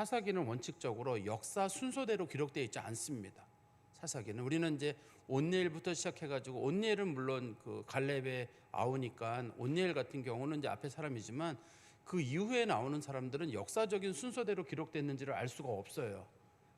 사사기는 원칙적으로 역사 순서대로 기록되어 있지 않습니다. 사사기는 우리는 이제 온니엘부터 시작해가지고, 온니엘은 물론 그 갈렙의 아우니까 온니엘 같은 경우는 이제 앞에 사람이지만 그 이후에 나오는 사람들은 역사적인 순서대로 기록됐는지를 알 수가 없어요.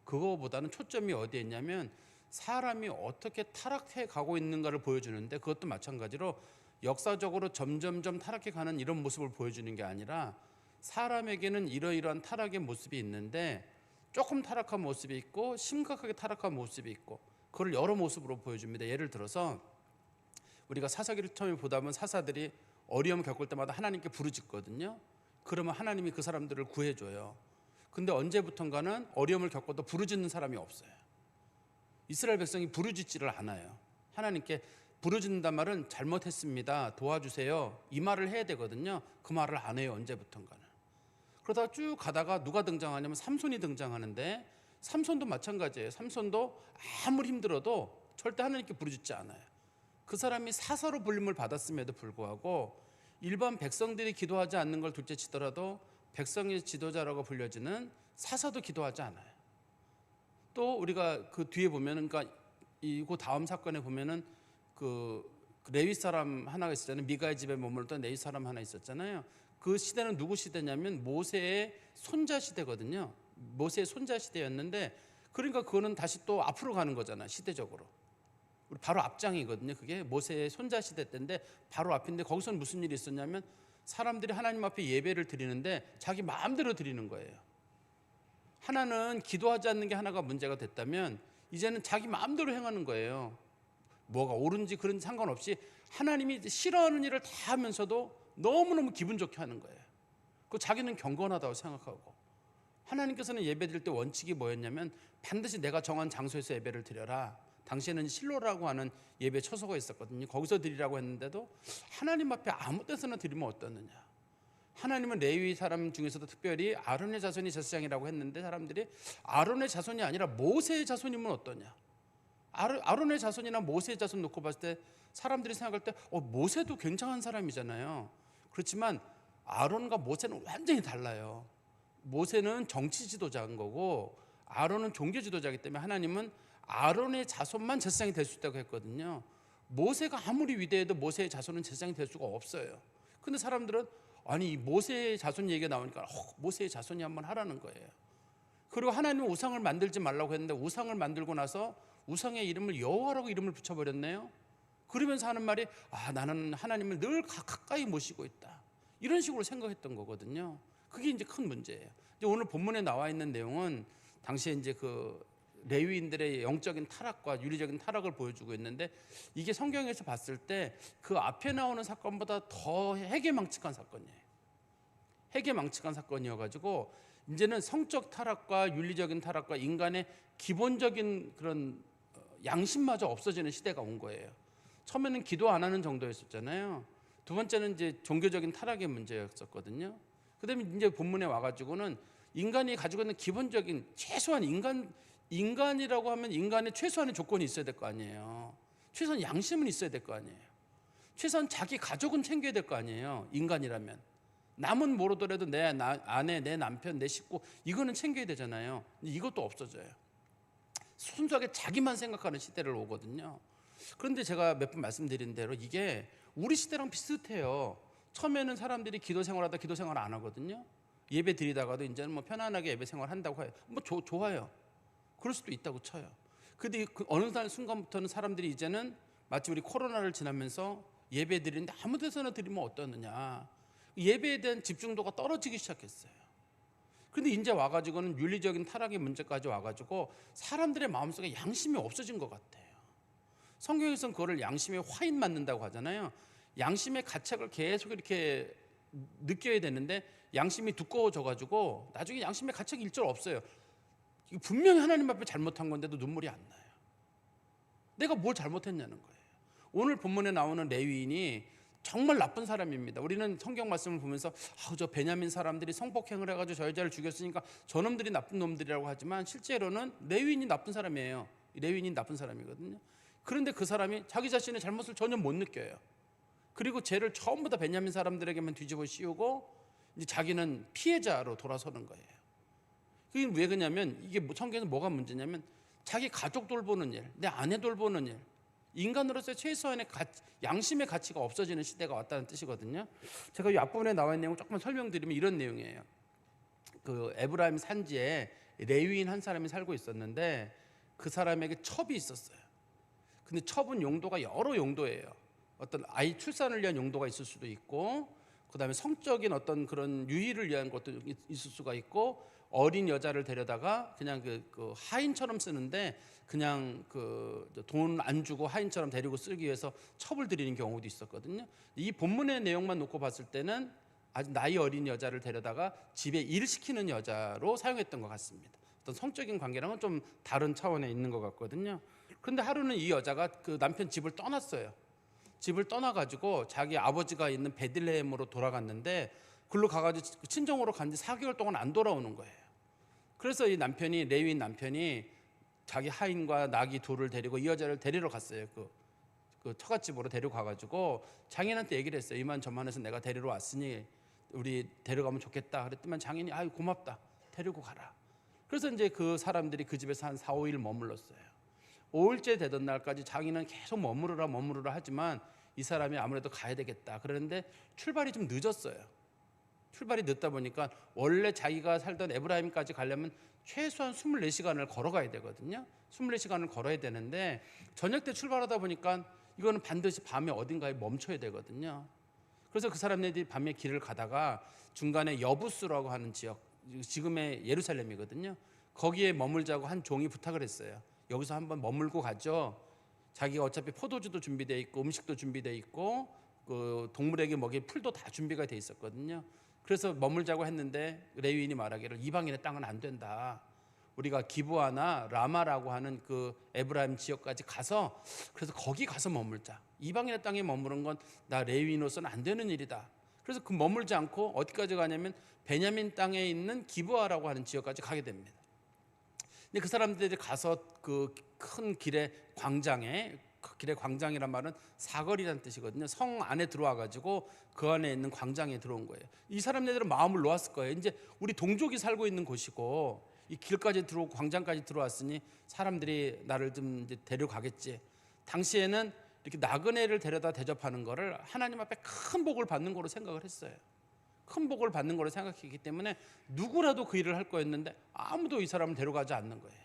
그거보다는 초점이 어디에 있냐면 사람이 어떻게 타락해 가고 있는가를 보여주는데, 그것도 마찬가지로 역사적으로 점점점 타락해 가는 이런 모습을 보여주는 게 아니라 사람에게는 이러이러한 타락의 모습이 있는데 조금 타락한 모습이 있고 심각하게 타락한 모습이 있고, 그걸 여러 모습으로 보여줍니다. 예를 들어서 우리가 사사기를 처음에 보다 보면 사사들이 어려움을 겪을 때마다 하나님께 부르짖거든요. 그러면 하나님이 그 사람들을 구해줘요. 근데 언제부턴가는 어려움을 겪어도 부르짖는 사람이 없어요. 이스라엘 백성이 부르짖지를 않아요. 하나님께 부르짖는단 말은 잘못했습니다, 도와주세요, 이 말을 해야 되거든요. 그 말을 안 해요, 언제부턴가는. 그러다가 쭉 가다가 누가 등장하냐면 삼손이 등장하는데, 삼손도 마찬가지예요. 삼손도 아무리 힘들어도 절대 하나님께 부르짖지 않아요. 그 사람이 사사로 불림을 받았음에도 불구하고 일반 백성들이 기도하지 않는 걸 둘째치더라도 백성의 지도자라고 불려지는 사사도 기도하지 않아요. 또 우리가 그 뒤에 보면은, 그러니까 그 다음 사건에 보면은 그 레위 사람 하나가 있었잖아요. 미가의 집에 머물렀던 레위 사람 하나 있었잖아요. 그 시대는 누구 시대냐면 모세의 손자 시대거든요. 모세의 손자 시대였는데, 그러니까 그거는 다시 또 앞으로 가는 거잖아요, 시대적으로. 우리 바로 앞장이거든요. 그게 모세의 손자 시대 때인데 바로 앞인데, 거기서는 무슨 일이 있었냐면 사람들이 하나님 앞에 예배를 드리는데 자기 마음대로 드리는 거예요. 하나는 기도하지 않는 게 하나가 문제가 됐다면 이제는 자기 마음대로 행하는 거예요. 뭐가 옳은지 그런지 상관없이 하나님이 싫어하는 일을 다 하면서도 너무너무 기분 좋게 하는 거예요. 그 자기는 경건하다고 생각하고. 하나님께서는 예배 드릴 때 원칙이 뭐였냐면 반드시 내가 정한 장소에서 예배를 드려라. 당시에는 실로라고 하는 예배 처소가 있었거든요. 거기서 드리라고 했는데도 하나님 앞에 아무 데서나 드리면 어떻느냐. 하나님은 레위 사람 중에서도 특별히 아론의 자손이 제사장이라고 했는데, 사람들이 아론의 자손이 아니라 모세의 자손이면 어떠냐. 아론의 자손이나 모세의 자손 놓고 봤을 때 사람들이 생각할 때 모세도 굉장한 사람이잖아요. 그렇지만 아론과 모세는 완전히 달라요. 모세는 정치 지도자인 거고 아론은 종교 지도자이기 때문에 하나님은 아론의 자손만 제사장이 될 수 있다고 했거든요. 모세가 아무리 위대해도 모세의 자손은 제사장이 될 수가 없어요. 근데 사람들은 아니 모세의 자손 얘기가 나오니까 모세의 자손이 한번 하라는 거예요. 그리고 하나님은 우상을 만들지 말라고 했는데 우상을 만들고 나서 우상의 이름을 여호와라고 이름을 붙여버렸네요. 그러면서 하는 말이 나는 하나님을 늘 가까이 모시고 있다, 이런 식으로 생각했던 거거든요. 그게 이제 큰 문제예요. 이제 오늘 본문에 나와 있는 내용은 당시에 이제 그 레위인들의 영적인 타락과 윤리적인 타락을 보여주고 있는데, 이게 성경에서 봤을 때 그 앞에 나오는 사건보다 더 해괴망측한 사건이에요. 해괴망측한 사건이어가지고 이제는 성적 타락과 윤리적인 타락과 인간의 기본적인 그런 양심마저 없어지는 시대가 온 거예요. 처음에는 기도 안 하는 정도였었잖아요. 두 번째는 이제 종교적인 타락의 문제였었거든요. 그다음에 이제 본문에 와가지고는 인간이 가지고 있는 기본적인 최소한 인간이라고 하면 인간의 최소한의 조건이 있어야 될 거 아니에요. 최소한 양심은 있어야 될 거 아니에요. 최소한 자기 가족은 챙겨야 될 거 아니에요. 인간이라면 남은 모르더라도 내 아내, 내 남편, 내 식구 이거는 챙겨야 되잖아요. 이것도 없어져요. 순수하게 자기만 생각하는 시대를 오거든요. 그런데 제가 몇 번 말씀드린 대로 이게 우리 시대랑 비슷해요. 처음에는 사람들이 기도 생활하다 기도 생활 안 하거든요. 예배 드리다가도 이제는 뭐 편안하게 예배 생활 한다고 해요. 뭐 좋아요. 그럴 수도 있다고 쳐요. 근데 어느 순간부터는 사람들이 이제는 마치 우리 코로나를 지나면서 예배 드리는데 아무 데서나 드리면 어떠느냐, 예배에 대한 집중도가 떨어지기 시작했어요. 그런데 이제 와가지고는 윤리적인 타락의 문제까지 와가지고 사람들의 마음속에 양심이 없어진 것 같아요. 성경에서는 그거를 양심의 화인 맞는다고 하잖아요. 양심의 가책을 계속 이렇게 느껴야 되는데 양심이 두꺼워져가지고 나중에 양심의 가책이 일절 없어요. 분명히 하나님 앞에 잘못한 건데도 눈물이 안 나요. 내가 뭘 잘못했냐는 거예요. 오늘 본문에 나오는 레위인이 정말 나쁜 사람입니다. 우리는 성경 말씀을 보면서 저 베냐민 사람들이 성폭행을 해가지고 저 여자를 죽였으니까 저놈들이 나쁜 놈들이라고 하지만 실제로는 레위인이 나쁜 사람이에요. 레위인이 나쁜 사람이거든요. 그런데 그 사람이 자기 자신의 잘못을 전혀 못 느껴요. 그리고 죄를 전부 다 베냐민 사람들에게만 뒤집어 씌우고 이제 자기는 피해자로 돌아서는 거예요. 그게 왜 그러냐면 이게 성경에서 뭐가 문제냐면 자기 가족 돌보는 일, 내 아내 돌보는 일, 인간으로서 최소한의 양심의 가치가 없어지는 시대가 왔다는 뜻이거든요. 제가 이 앞부분에 나와 있는 내용 조금만 설명드리면 이런 내용이에요. 그 에브라임 산지에 레위인 한 사람이 살고 있었는데 그 사람에게 첩이 있었어요. 근데 첩은 용도가 여러 용도예요. 어떤 아이 출산을 위한 용도가 있을 수도 있고, 그다음에 성적인 어떤 그런 유희를 위한 것도 있을 수가 있고, 어린 여자를 데려다가 그냥 그 하인처럼 쓰는데 그냥 그 돈 안 주고 하인처럼 데리고 쓰기 위해서 첩을 들이는 경우도 있었거든요. 이 본문의 내용만 놓고 봤을 때는 아주 나이 어린 여자를 데려다가 집에 일 시키는 여자로 사용했던 것 같습니다. 어떤 성적인 관계랑은 좀 다른 차원에 있는 것 같거든요. 그런데 하루는 이 여자가 그 남편 집을 떠났어요. 집을 떠나가지고 자기 아버지가 있는 베들레헴으로 돌아갔는데 글로 가가지고 친정으로 간 지 4개월 동안 안 돌아오는 거예요. 그래서 이 남편이, 레위인 남편이 자기 하인과 나귀 둘을 데리고 이 여자를 데리러 갔어요. 그 처갓집으로 데리고 가가지고 장인한테 얘기를 했어요. 이만저만해서 내가 데리러 왔으니 우리 데려가면 좋겠다. 그랬더니 장인이 아유 고맙다. 데리고 가라. 그래서 이제 그 사람들이 그 집에서 한 4, 5일 머물렀어요. 5일째 되던 날까지 장인은 계속 머무르라 하지만 이 사람이 아무래도 가야 되겠다. 그런데 출발이 좀 늦었어요. 출발이 늦다 보니까 원래 자기가 살던 에브라임까지 가려면 최소한 24시간을 걸어가야 되거든요. 24시간을 걸어야 되는데 저녁 때 출발하다 보니까 이거는 반드시 밤에 어딘가에 멈춰야 되거든요. 그래서 그 사람들이 밤에 길을 가다가 중간에 여부스라고 하는 지역, 지금의 예루살렘이거든요. 거기에 머물자고 한 종이 부탁을 했어요. 여기서 한번 머물고 가죠. 자기가 어차피 포도주도 준비되어 있고 음식도 준비되어 있고 그 동물에게 먹일 풀도 다 준비가 돼 있었거든요. 그래서 머물자고 했는데 레위인이 말하기를 이방인의 땅은 안 된다. 우리가 기브아나 라마라고 하는 그 에브라임 지역까지 가서 그래서 거기 가서 머물자. 이방인의 땅에 머무는 건 나 레위인으로서는 안 되는 일이다. 그래서 그 머물지 않고 어디까지 가냐면 베냐민 땅에 있는 기브아라고 하는 지역까지 가게 됩니다. 근데 그 사람들이 가서 그 큰 길의 광장에, 그 길의 광장이란 말은 사거리라는 뜻이거든요. 성 안에 들어와 가지고 그 안에 있는 광장에 들어온 거예요. 이 사람들은 마음을 놓았을 거예요. 이제 우리 동족이 살고 있는 곳이고 이 길까지 들어오고 광장까지 들어왔으니 사람들이 나를 좀 이제 데려가겠지. 당시에는 이렇게 나그네를 데려다 대접하는 거를 하나님 앞에 큰 복을 받는 거로 생각을 했어요. 큰 복을 받는 거로 생각했기 때문에 누구라도 그 일을 할 거였는데 아무도 이 사람을 데려가지 않는 거예요.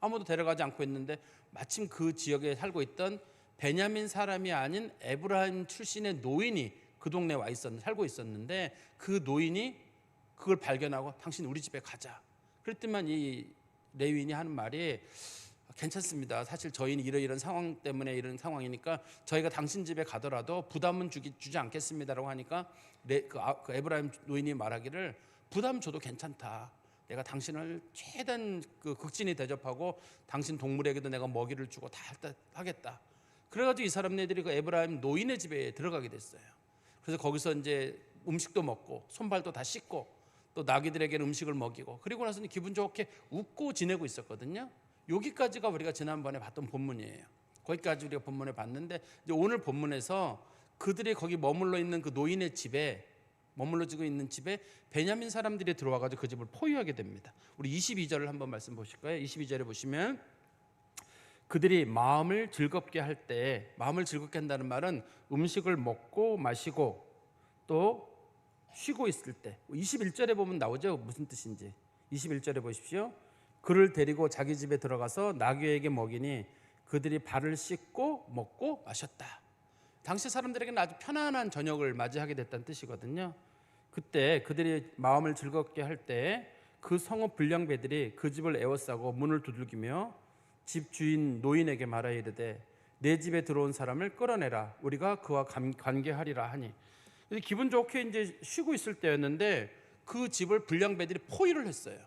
아무도 데려가지 않고 있는데 마침 그 지역에 살고 있던 베냐민 사람이 아닌 에브라임 출신의 노인이 그 동네에 살고 있었는데 그 노인이 그걸 발견하고 당신 우리 집에 가자. 그랬더만 이 레위인이 하는 말이 괜찮습니다. 사실 저희는 이런 상황 때문에 이런 상황이니까 저희가 당신 집에 가더라도 부담은 주지 않겠습니다라고 하니까 그 에브라임 노인이 말하기를 부담 줘도 괜찮다. 내가 당신을 최대한 그 극진히 대접하고 당신 동물에게도 내가 먹이를 주고 다 하겠다. 그래가지고 이 사람네들이 그 에브라임 노인의 집에 들어가게 됐어요. 그래서 거기서 이제 음식도 먹고 손발도 다 씻고 또 나귀들에게는 음식을 먹이고 그리고 나서는 기분 좋게 웃고 지내고 있었거든요. 여기까지가 우리가 지난번에 봤던 본문이에요. 거기까지 우리가 본문을 봤는데 이제 오늘 본문에서 그들이 거기 머물러 있는 그 노인의 집에 머물러지고 있는 집에 베냐민 사람들이 들어와가지고 그 집을 포위하게 됩니다. 우리 22절을 한번 말씀 보실까요? 22절에 보시면 그들이 마음을 즐겁게 할 때, 마음을 즐겁게 한다는 말은 음식을 먹고 마시고 또 쉬고 있을 때. 21절에 보면 나오죠. 무슨 뜻인지. 21절에 보십시오. 그를 데리고 자기 집에 들어가서 나귀에게 먹이니 그들이 발을 씻고 먹고 마셨다. 당시 사람들에게는 아주 편안한 저녁을 맞이하게 됐다는 뜻이거든요. 그때 그들이 마음을 즐겁게 할 때 그 성읍 불량배들이 그 집을 에워싸고 문을 두들기며 집 주인 노인에게 말하여 이르되 내 집에 들어온 사람을 끌어내라. 우리가 그와 관계하리라 하니. 기분 좋게 이제 쉬고 있을 때였는데 그 집을 불량배들이 포위를 했어요.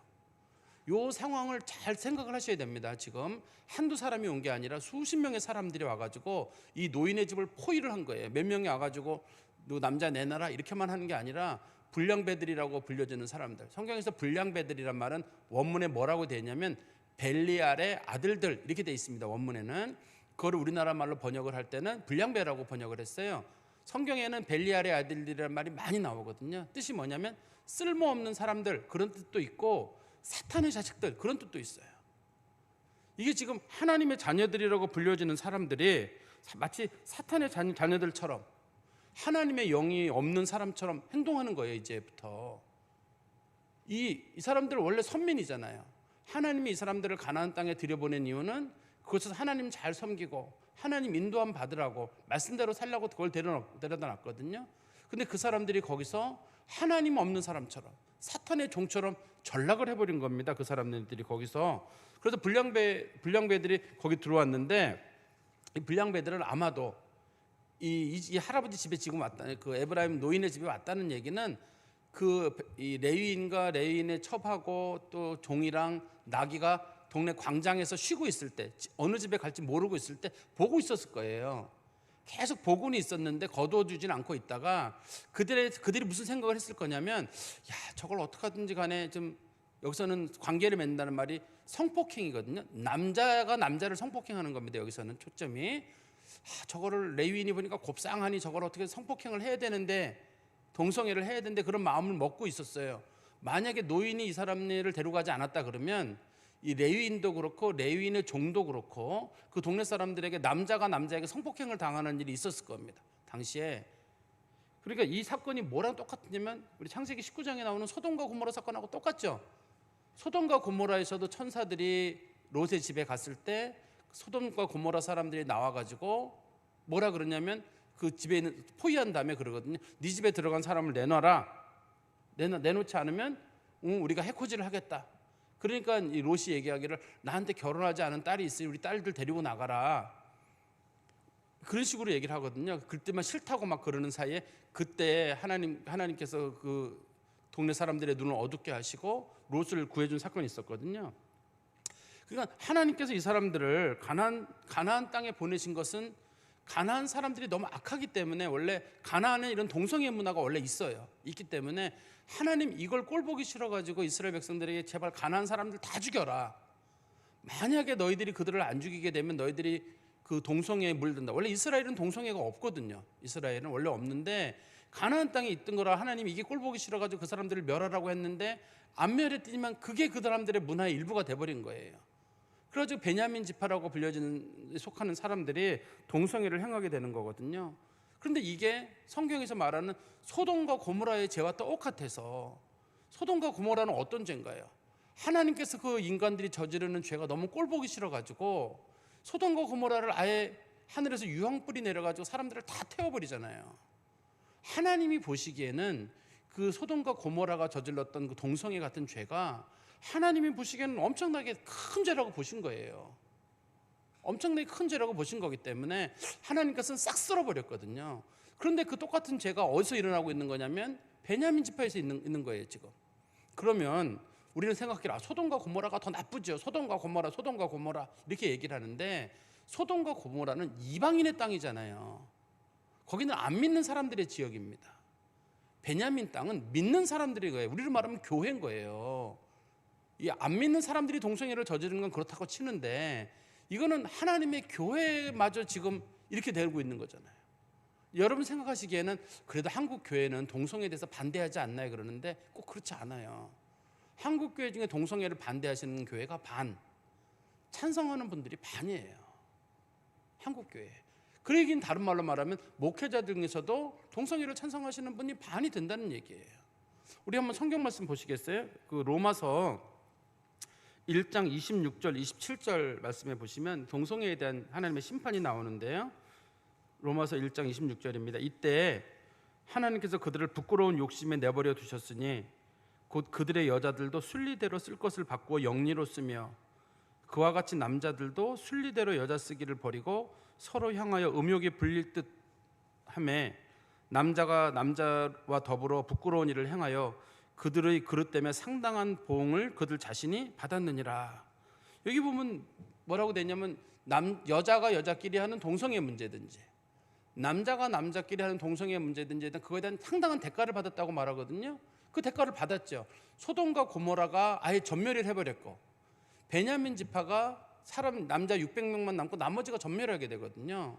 이 상황을 잘 생각을 하셔야 됩니다. 지금 한두 사람이 온 게 아니라 수십 명의 사람들이 와가지고 이 노인의 집을 포위를 한 거예요. 몇 명이 와가지고 너 남자 내놔라 이렇게만 하는 게 아니라 불량배들이라고 불려지는 사람들. 성경에서 불량배들이란 말은 원문에 뭐라고 되어 있냐면 벨리알의 아들들 이렇게 되어 있습니다. 원문에는 그걸 우리나라 말로 번역을 할 때는 불량배라고 번역을 했어요. 성경에는 벨리알의 아들들이라는 말이 많이 나오거든요. 뜻이 뭐냐면 쓸모없는 사람들 그런 뜻도 있고 사탄의 자식들 그런 뜻도 있어요. 이게 지금 하나님의 자녀들이라고 불려지는 사람들이 마치 사탄의 자녀들처럼 하나님의 영이 없는 사람처럼 행동하는 거예요. 이제부터 이 사람들 원래 선민이잖아요. 하나님이 이 사람들을 가나안 땅에 들여보낸 이유는 그것을 하나님 잘 섬기고 하나님 인도함 받으라고 말씀대로 살라고 그걸 데려다 놨거든요. 근데 그 사람들이 거기서 하나님 없는 사람처럼 사탄의 종처럼 전락을 해버린 겁니다. 그 사람들이 거기서. 그래서 불량배들이 거기 들어왔는데 이 불량배들은 아마도 이 할아버지 집에 지금 왔다, 그 에브라임 노인의 집에 왔다는 얘기는 이 레위인과 레위인의 첩하고 또 종이랑 나귀가 동네 광장에서 쉬고 있을 때 어느 집에 갈지 모르고 있을 때 보고 있었을 거예요. 계속 보고는 있었는데 거두어주진 않고 있다가 그들이 무슨 생각을 했을 거냐면, 야, 저걸 어떻게든지 간에 좀 여기서는 관계를 맺는다는 말이 성폭행이거든요. 남자가 남자를 성폭행하는 겁니다. 여기서는 초점이 저거를 레위인이 보니까 곱상하니 저걸 어떻게 성폭행을 해야 되는데 동성애를 해야 되는데 그런 마음을 먹고 있었어요. 만약에 노인이 이 사람을 데려가지 않았다 그러면 이 레위인도 그렇고 레위인의 종도 그렇고 그 동네 사람들에게 남자가 남자에게 성폭행을 당하는 일이 있었을 겁니다. 당시에. 그러니까 이 사건이 뭐랑 똑같냐면 우리 창세기 19장에 나오는 소돔과 고모라 사건하고 똑같죠. 소돔과 고모라에서도 천사들이 롯의 집에 갔을 때 소돔과 고모라 사람들이 나와가지고 뭐라 그러냐면 그 집에 있는 포위한 다음에 그러거든요. 네 집에 들어간 사람을 내놔라. 내놓지 않으면 우리가 해코지를 하겠다. 그러니까 이 롯이 얘기하기를 나한테 결혼하지 않은 딸이 있으니 우리 딸들 데리고 나가라. 그런 식으로 얘기를 하거든요. 그때만 싫다고 막 그러는 사이에 그때 하나님께서 그 동네 사람들의 눈을 어둡게 하시고 롯을 구해준 사건이 있었거든요. 그러니까 하나님께서 이 사람들을 가나안 땅에 보내신 것은 가나안 사람들이 너무 악하기 때문에, 원래 가나안에 이런 동성애 문화가 원래 있기 때문에 하나님 이걸 꼴보기 싫어가지고 이스라엘 백성들에게 제발 가나안 사람들 다 죽여라. 만약에 너희들이 그들을 안 죽이게 되면 너희들이 그 동성애에 물든다. 원래 이스라엘은 동성애가 없거든요. 이스라엘은 원래 없는데 가나안 땅에 있던 거라 하나님이 이게 꼴보기 싫어가지고 그 사람들을 멸하라고 했는데 안 멸했더니만 그게 그 사람들의 문화의 일부가 돼버린 거예요. 그래가지고 베냐민 지파라고 속하는 사람들이 동성애를 행하게 되는 거거든요. 그런데 이게 성경에서 말하는 소돔과 고모라의 죄와 똑같아서, 소돔과 고모라는 어떤 죄인가요? 하나님께서 그 인간들이 저지르는 죄가 너무 꼴보기 싫어가지고 소돔과 고모라를 아예 하늘에서 유황불이 내려가지고 사람들을 다 태워버리잖아요. 하나님이 보시기에는 그 소돔과 고모라가 저질렀던 그 동성애 같은 죄가 하나님이 보시기에는 엄청나게 큰 죄라고 보신 거예요. 엄청나게 큰 죄라고 보신 거기 때문에 하나님께서는 싹 쓸어버렸거든요. 그런데 그 똑같은 죄가 어디서 일어나고 있는 거냐면 베냐민 지파에서 있는 거예요 지금. 그러면 우리는 생각해라, 소돔과 고모라가 더 나쁘죠. 소돔과 고모라 이렇게 얘기를 하는데, 소돔과 고모라는 이방인의 땅이잖아요. 거기는 안 믿는 사람들의 지역입니다. 베냐민 땅은 믿는 사람들의 거예요. 우리로 말하면 교회인 거예요. 이 안 믿는 사람들이 동성애를 저지르는 건 그렇다고 치는데, 이거는 하나님의 교회마저 지금 이렇게 되고 있는 거잖아요. 여러분 생각하시기에는 그래도 한국 교회는 동성애에 대해서 반대하지 않나요? 그러는데 꼭 그렇지 않아요. 한국 교회 중에 동성애를 반대하시는 교회가 반, 찬성하는 분들이 반이에요. 한국 교회. 그 얘기는 다른 말로 말하면 목회자들 중에서도 동성애를 찬성하시는 분이 반이 된다는 얘기예요. 우리 한번 성경 말씀 보시겠어요? 그 로마서 1장 26절 27절 말씀에 보시면 동성애에 대한 하나님의 심판이 나오는데요. 로마서 1장 26절입니다. 이때 하나님께서 그들을 부끄러운 욕심에 내버려 두셨으니 곧 그들의 여자들도 순리대로 쓸 것을 바꾸어 영리로 쓰며 그와 같이 남자들도 순리대로 여자 쓰기를 버리고 서로 향하여 음욕에 불릴 듯 하매 남자가 남자와 더불어 부끄러운 일을 행하여 그들의 그릇 때문에 상당한 보응을 그들 자신이 받았느니라. 여기 보면 뭐라고 되냐면 여자가 여자끼리 하는 동성애 문제든지 남자가 남자끼리 하는 동성애 문제든지 그거에 대한 상당한 대가를 받았다고 말하거든요. 그 대가를 받았죠. 소돔과 고모라가 아예 전멸을 해버렸고 베냐민 지파가 남자 600명만 남고 나머지가 전멸하게 되거든요.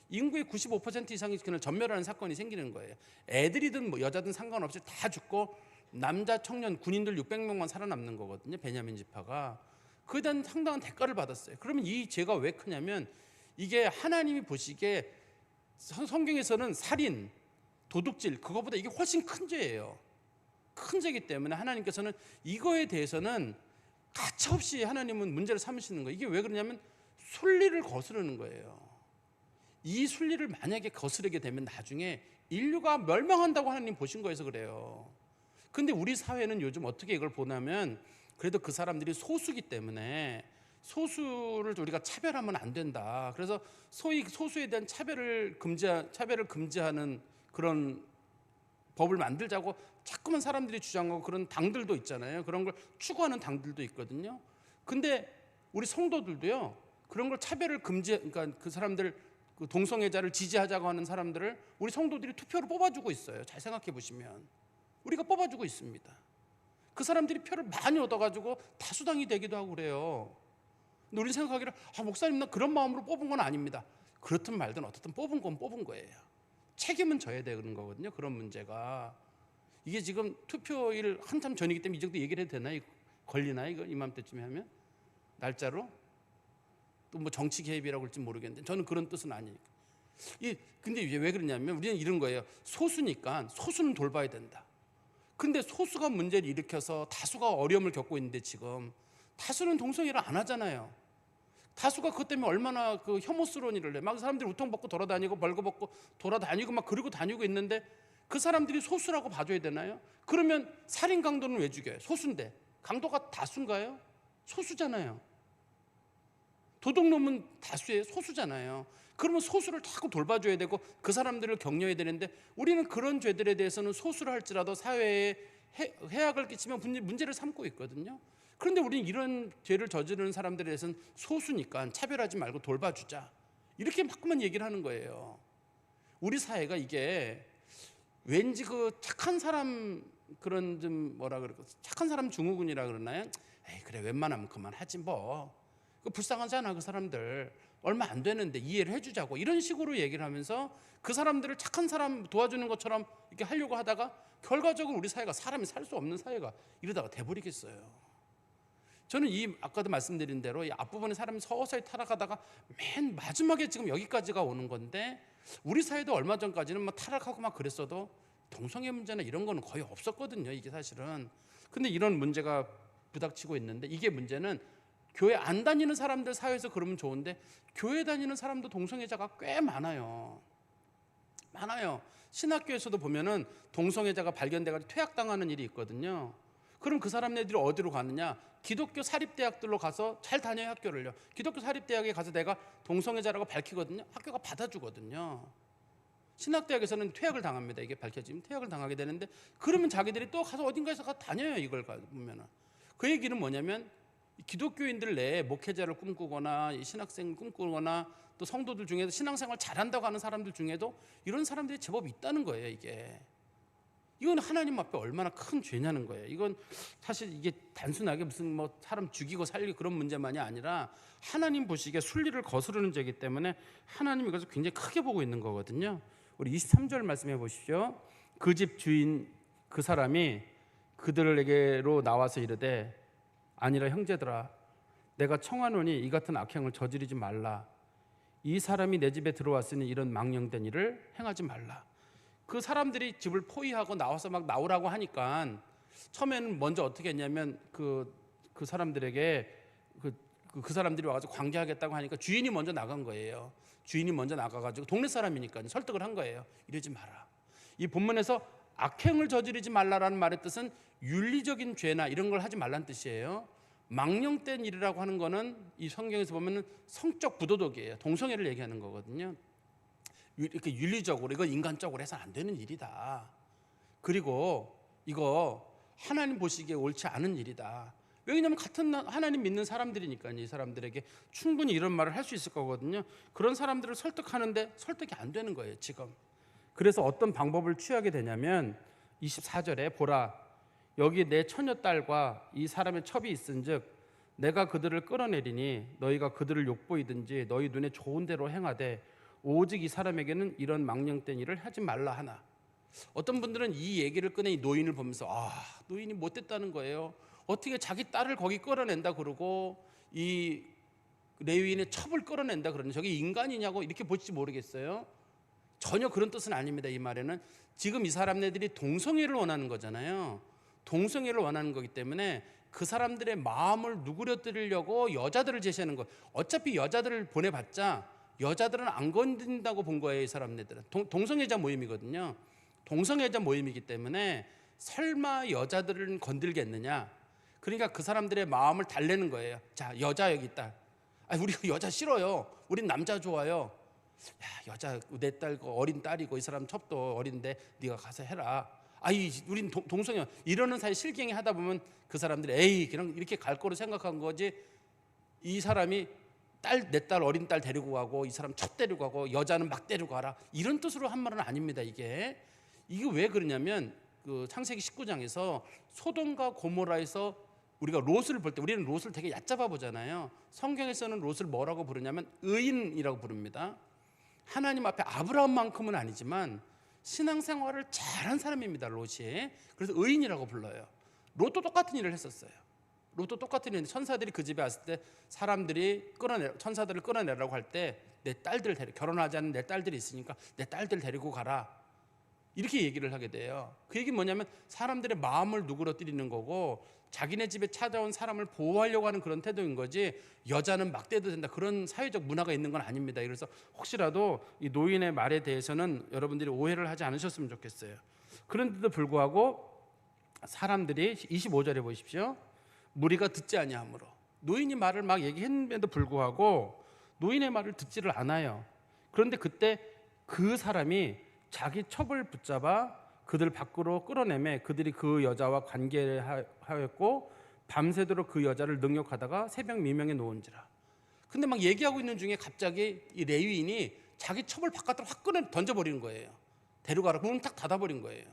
인구의 95% 이상이 그냥 전멸하는 사건이 생기는 거예요. 애들이든 뭐 여자든 상관없이 다 죽고 남자 청년 군인들 600명만 살아남는 거거든요. 베냐민 지파가. 그에 대한 상당한 대가를 받았어요. 그러면 이 죄가 왜 크냐면 이게 하나님이 보시기에 성경에서는 살인, 도둑질 그거보다 이게 훨씬 큰 죄예요. 큰 죄이기 때문에 하나님께서는 이거에 대해서는 가차없이 하나님은 문제를 삼으시는 거예요. 이게 왜 그러냐면 순리를 거스르는 거예요. 이 순리를 만약에 거스르게 되면 나중에 인류가 멸망한다고 하나님 보신 거에서 그래요. 근데 우리 사회는 요즘 어떻게 이걸 보냐면 그래도 그 사람들이 소수기 때문에 소수를 우리가 차별하면 안 된다. 그래서 소위 소수에 대한 차별을 금지하는 그런 법을 만들자고 자꾸만 사람들이 주장하고 그런 당들도 있잖아요. 그런 걸 추구하는 당들도 있거든요. 근데 우리 성도들도요. 그런 걸 그러니까 그 사람들 그 동성애자를 지지하자고 하는 사람들을 우리 성도들이 투표로 뽑아주고 있어요. 잘 생각해 보시면 우리가 뽑아주고 있습니다. 그 사람들이 표를 많이 얻어가지고 다수당이 되기도 하고 그래요. 근데 우리 생각하기를 목사님 나 그런 마음으로 뽑은 건 아닙니다. 그렇든 말든 어떻든 뽑은 건 뽑은 거예요. 책임은 져야 되는 거거든요. 그런 문제가 이게 지금 투표일 한참 전이기 때문에 이 정도 얘기를 해도 되나요? 걸리나요? 이거 이맘때쯤에 하면 날짜로 또 뭐 정치 개입이라고 할지 모르겠는데 저는 그런 뜻은 아니니까. 근데 왜 그러냐면 우리는 이런 거예요. 소수니까 소수는 돌봐야 된다. 근데 소수가 문제를 일으켜서 다수가 어려움을 겪고 있는데 지금 다수는 동성애를 안 하잖아요. 다수가 그것 때문에 얼마나 그 혐오스러운 일을 해. 막 사람들이 우통벗고 돌아다니고 벌거벗고 돌아다니고 막 그러고 다니고 있는데 그 사람들이 소수라고 봐줘야 되나요? 그러면 살인 강도는 왜 죽여요? 소수인데 강도가 다수인가요? 소수잖아요. 도둑놈은 다수예요. 소수잖아요. 그러면 소수를 자꾸 돌봐줘야 되고 그 사람들을 격려해야 되는데 우리는 그런 죄들에 대해서는 소수를 할지라도 사회에 해악을 끼치면 문제를 삼고 있거든요. 그런데 우리는 이런 죄를 저지르는 사람들에 대해서는 소수니까 차별하지 말고 돌봐주자. 이렇게 자꾸만 얘기를 하는 거예요. 우리 사회가 이게 왠지 그 착한 사람 그런 좀 뭐라 그럴까 착한 사람 증후군이라 그러나요? 에이 그래 웬만하면 그만하지 뭐. 불쌍하잖아 그 사람들. 얼마 안 되는데 이해를 해주자고 이런 식으로 얘기를 하면서 그 사람들을 착한 사람 도와주는 것처럼 이렇게 하려고 하다가 결과적으로 우리 사회가 사람이 살 수 없는 사회가 이러다가 돼버리겠어요. 저는 아까도 말씀드린 대로 이 앞부분에 사람이 서서히 타락하다가 맨 마지막에 지금 여기까지가 오는 건데 우리 사회도 얼마 전까지는 막 타락하고 막 그랬어도 동성애 문제나 이런 거는 거의 없었거든요. 이게 사실은. 근데 이런 문제가 부닥치고 있는데 이게 문제는 교회 안 다니는 사람들 사회에서 그러면 좋은데 교회 다니는 사람도 동성애자가 꽤 많아요. 신학교에서도 보면은 동성애자가 발견돼가지고 퇴학당하는 일이 있거든요. 그럼 그 사람네들이 어디로 가느냐? 기독교 사립대학들로 가서 잘 다녀요. 학교를요. 기독교 사립대학에 가서 내가 동성애자라고 밝히거든요. 학교가 받아주거든요. 신학대학에서는 퇴학을 당합니다. 이게 밝혀지면 퇴학을 당하게 되는데 그러면 자기들이 또 가서 어딘가에서 다녀요. 이걸 보면은 그 얘기는 뭐냐면 기독교인들 내에 목회자를 꿈꾸거나 신학생을 꿈꾸거나 또 성도들 중에도 신앙생활 잘한다고 하는 사람들 중에도 이런 사람들이 제법 있다는 거예요. 이건 하나님 앞에 얼마나 큰 죄냐는 거예요. 이건 사실 이게 단순하게 무슨 뭐 사람 죽이고 살리고 그런 문제만이 아니라 하나님 보시기에 순리를 거스르는 죄이기 때문에 하나님이 이것을 굉장히 크게 보고 있는 거거든요. 우리 23절 말씀해 보십시오. 그 집 주인 그 사람이 그들에게로 나와서 이르되 아니라 형제들아 내가 청하노니 이 같은 악행을 저지르지 말라. 이 사람이 내 집에 들어왔으니 이런 망령된 일을 행하지 말라. 그 사람들이 집을 포위하고 나와서 막 나오라고 하니까 처음에는 먼저 어떻게 했냐면 그 사람들에게 그 사람들이 와가지고 관계하겠다고 하니까 주인이 먼저 나간 거예요. 주인이 먼저 나가가지고 동네 사람이니까 설득을 한 거예요. 이러지 마라. 이 본문에서 악행을 저지르지 말라라는 말의 뜻은 윤리적인 죄나 이런 걸 하지 말라는 뜻이에요. 망령된 일이라고 하는 거는 이 성경에서 보면은 성적 부도덕이에요. 동성애를 얘기하는 거거든요. 이렇게 윤리적으로 이거 인간적으로 해서는 안 되는 일이다. 그리고 이거 하나님 보시기에 옳지 않은 일이다. 왜냐하면 같은 하나님 믿는 사람들이니까 이 사람들에게 충분히 이런 말을 할 수 있을 거거든요. 그런 사람들을 설득하는데 설득이 안 되는 거예요 지금. 그래서 어떤 방법을 취하게 되냐면 24절에 보라 여기 내 처녀딸과 이 사람의 첩이 있은즉 내가 그들을 끌어내리니 너희가 그들을 욕보이든지 너희 눈에 좋은 대로 행하되 오직 이 사람에게는 이런 망령된 일을 하지 말라 하나. 어떤 분들은 이 얘기를 꺼내 이 노인을 보면서 노인이 못됐다는 거예요. 어떻게 자기 딸을 거기 끌어낸다 그러고 이 레위인의 첩을 끌어낸다 그러는 저게 인간이냐고 이렇게 볼지 모르겠어요. 전혀 그런 뜻은 아닙니다. 이 말에는 지금 이 사람네들이 동성애를 원하는 거잖아요. 동성애를 원하는 거기 때문에 그 사람들의 마음을 누그러뜨리려고 여자들을 제시하는 거. 어차피 여자들을 보내봤자 여자들은 안 건든다고 본 거예요. 이 사람네들은 동성애자 모임이거든요. 동성애자 모임이기 때문에 설마 여자들은 건들겠느냐. 그러니까 그 사람들의 마음을 달래는 거예요. 자, 여자 여기 있다. 우리 여자 싫어요. 우린 남자 좋아요. 야, 여자 내 딸 어린 딸이고 이 사람 첩도 어린데 네가 가서 해라. 우린 동성애 이러는 사이 실갱이 하다 보면 그 사람들이 에이 그냥 이렇게 갈 거로 생각한 거지. 이 사람이 내 딸 어린 딸 데리고 가고 이 사람 첩 데리고 가고 여자는 막 데리고 가라 이런 뜻으로 한 말은 아닙니다. 이게 왜 그러냐면 그 창세기 19장에서 소돔과 고모라에서 우리가 롯을 볼 때 우리는 롯을 되게 얕잡아 보잖아요. 성경에서는 롯을 뭐라고 부르냐면 의인이라고 부릅니다. 하나님 앞에 아브라함만큼은 아니지만 신앙생활을 잘한 사람입니다. 롯이. 그래서 의인이라고 불러요. 롯도 똑같은 일을 했었어요. 롯도 똑같은 일. 천사들이 그 집에 왔을 때 사람들이 천사들을 끌어내라고 할 때 내 딸들 결혼하지 않은 내 딸들이 있으니까 내 딸들 데리고 가라 이렇게 얘기를 하게 돼요. 그 얘기는 뭐냐면 사람들의 마음을 누그러뜨리는 거고 자기네 집에 찾아온 사람을 보호하려고 하는 그런 태도인 거지 여자는 막 떼도 된다 그런 사회적 문화가 있는 건 아닙니다. 그래서 혹시라도 이 노인의 말에 대해서는 여러분들이 오해를 하지 않으셨으면 좋겠어요. 그런데도 불구하고 사람들이 25절에 보십시오. 무리가 듣지 아니하므로 노인이 말을 막 얘기했는데도 불구하고 노인의 말을 듣지를 않아요. 그런데 그때 그 사람이 자기 첩을 붙잡아 그들 밖으로 끌어내매 그들이 그 여자와 관계하였고 밤새도록 그 여자를 능욕하다가 새벽 미명에 놓은지라. 근데 막 얘기하고 있는 중에 갑자기 이 레위인이 자기 첩을 바깥으로 확 꺼내 던져버리는 거예요. 데려가라. 문을 딱 닫아버린 거예요.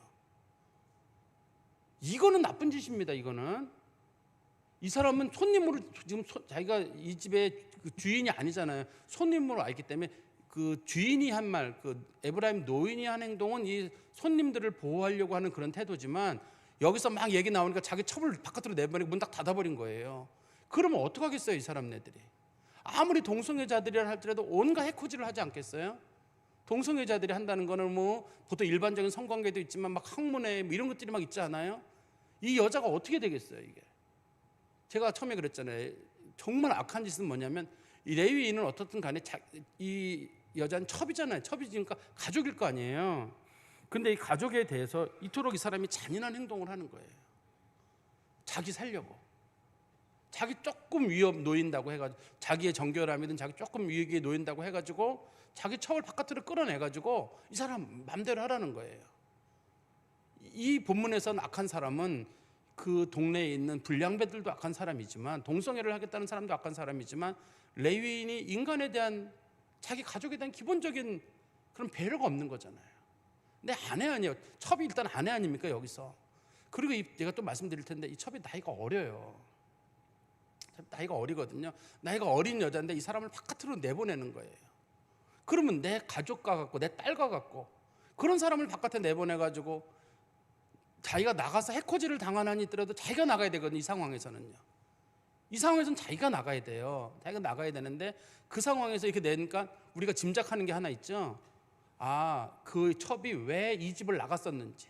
이거는 나쁜 짓입니다. 이거는 이 사람은 손님으로 지금 자기가 이 집의 그 주인이 아니잖아요. 손님으로 알기 때문에 그 주인이 한 말, 그 에브라임 노인이 한 행동은 이 손님들을 보호하려고 하는 그런 태도지만 여기서 막 얘기 나오니까 자기 첩을 바깥으로 내버리고 문 딱 닫아버린 거예요. 그러면 어떡하겠어요, 이 사람네들이? 아무리 동성애자들이라 할지라도 온갖 해코지를 하지 않겠어요? 동성애자들이 한다는 거는 뭐 보통 일반적인 성관계도 있지만 막 학문에 뭐 이런 것들이 막 있지 않아요? 이 여자가 어떻게 되겠어요, 이게? 제가 처음에 그랬잖아요. 정말 악한 짓은 뭐냐면 이 레위인은 어떻든 간에 이 여자는 첩이잖아요. 첩이니까 가족일 거 아니에요. 근데 이 가족에 대해서 이토록 이 사람이 잔인한 행동을 하는 거예요. 자기 살려고. 자기 조금 위협 놓인다고 해가지고 자기의 정결함이든 자기 조금 위기에 놓인다고 해가지고 자기 첩을 바깥으로 끌어내가지고 이 사람 맘대로 하라는 거예요. 이 본문에서는 악한 사람은 그 동네에 있는 불량배들도 악한 사람이지만 동성애를 하겠다는 사람도 악한 사람이지만 레위인이 인간에 대한 자기 가족에 대한 기본적인 그런 배려가 없는 거잖아요. 내 아내 아니에요. 첩이 일단 아내 아닙니까 여기서. 그리고 제가 또 말씀드릴 텐데 이 첩이 나이가 어려요. 나이가 어리거든요. 나이가 어린 여자인데 이 사람을 바깥으로 내보내는 거예요. 그러면 내 가족과 같고 내 딸과 같고 그런 사람을 바깥에 내보내가지고 자기가 나가서 해코지를 당하는 있더라도 자기가 나가야 되거든요. 이 상황에서는요. 이 상황에서는 자기가 나가야 돼요. 자기가 나가야 되는데 그 상황에서 이렇게 내니까 우리가 짐작하는 게 하나 있죠. 그 첩이 왜 이 집을 나갔었는지.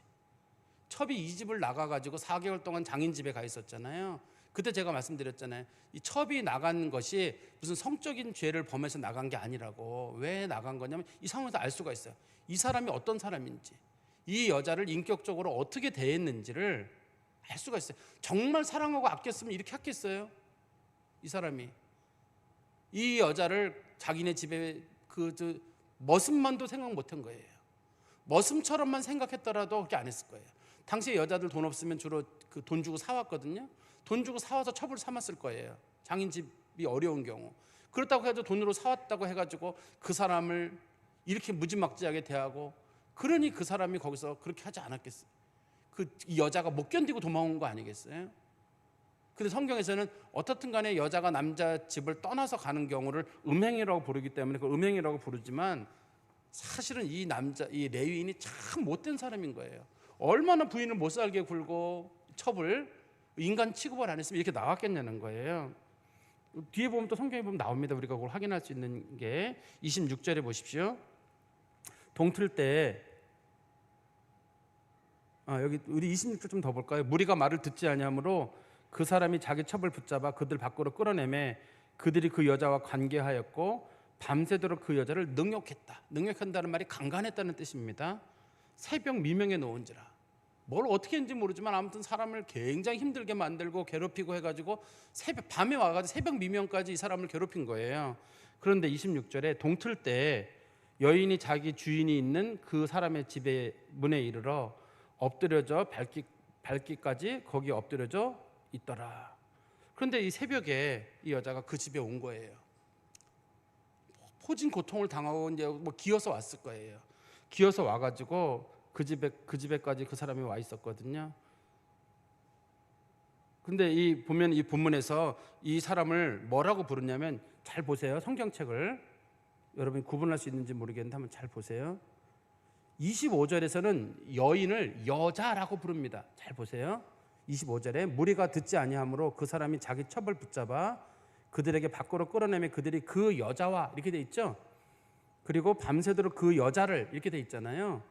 첩이 이 집을 나가가지고 4개월 동안 장인 집에 가 있었잖아요. 그때 제가 말씀드렸잖아요. 이 첩이 나간 것이 무슨 성적인 죄를 범해서 나간 게 아니라고. 왜 나간 거냐면 이 상황에서 알 수가 있어요. 이 사람이 어떤 사람인지, 이 여자를 인격적으로 어떻게 대했는지를 알 수가 있어요. 정말 사랑하고 아꼈으면 이렇게 했겠어요? 이 사람이 이 여자를 자기네 집에 머슴만도 생각 못한 거예요. 머슴처럼만 생각했더라도 그렇게 안 했을 거예요. 당시에 여자들 돈 없으면 주로 그 돈 주고 사왔거든요. 돈 주고 사와서 첩을 삼았을 거예요. 장인 집이 어려운 경우. 그렇다고 해도 돈으로 사왔다고 해가지고 그 사람을 이렇게 무지막지하게 대하고 그러니 그 사람이 거기서 그렇게 하지 않았겠어요. 이 여자가 못 견디고 도망온 거 아니겠어요? 근데 성경에서는 어떻든 간에 여자가 남자 집을 떠나서 가는 경우를 음행이라고 부르기 때문에 그 음행이라고 부르지만 사실은 이 남자, 이 레위인이 참 못된 사람인 거예요. 얼마나 부인을 못 살게 굴고 첩을 인간 취급을 안 했으면 이렇게 나왔겠냐는 거예요. 뒤에 보면 또 성경에 보면 나옵니다. 우리가 그걸 확인할 수 있는 게 26절에 보십시오. 동틀 때 여기 우리 26절 좀 더 볼까요? 무리가 말을 듣지 아니하므로 그 사람이 자기 첩을 붙잡아 그들 밖으로 끌어내매 그들이 그 여자와 관계하였고 밤새도록 그 여자를 능욕했다. 능욕한다는 말이 강간했다는 뜻입니다. 새벽 미명에 놓은지라. 뭘 어떻게 했는지 모르지만 아무튼 사람을 굉장히 힘들게 만들고 괴롭히고 해가지고 밤에 와가지고 새벽 미명까지 이 사람을 괴롭힌 거예요. 그런데 26절에 동틀 때 여인이 자기 주인이 있는 그 사람의 집에 문에 이르러 엎드려져 밟기까지 거기 엎드려져 있더라. 그런데 이 새벽에 이 여자가 그 집에 온 거예요. 포진 고통을 당하고 이제 뭐 기어서 왔을 거예요. 기어서 와가지고 그 집에까지 그 사람이 와 있었거든요. 근데 이 보면 이 본문에서 이 사람을 뭐라고 부르냐면 잘 보세요. 성경책을 여러분이 구분할 수 있는지 모르겠는데 한번 잘 보세요. 25절에서는 여인을 여자라고 부릅니다. 잘 보세요. 25절에 무리가 듣지 아니하므로 그 사람이 자기 첩을 붙잡아 그들에게 밖으로 끌어내며 그들이 그 여자와 이렇게 돼 있죠. 그리고 밤새도록 그 여자를 이렇게 돼 있잖아요.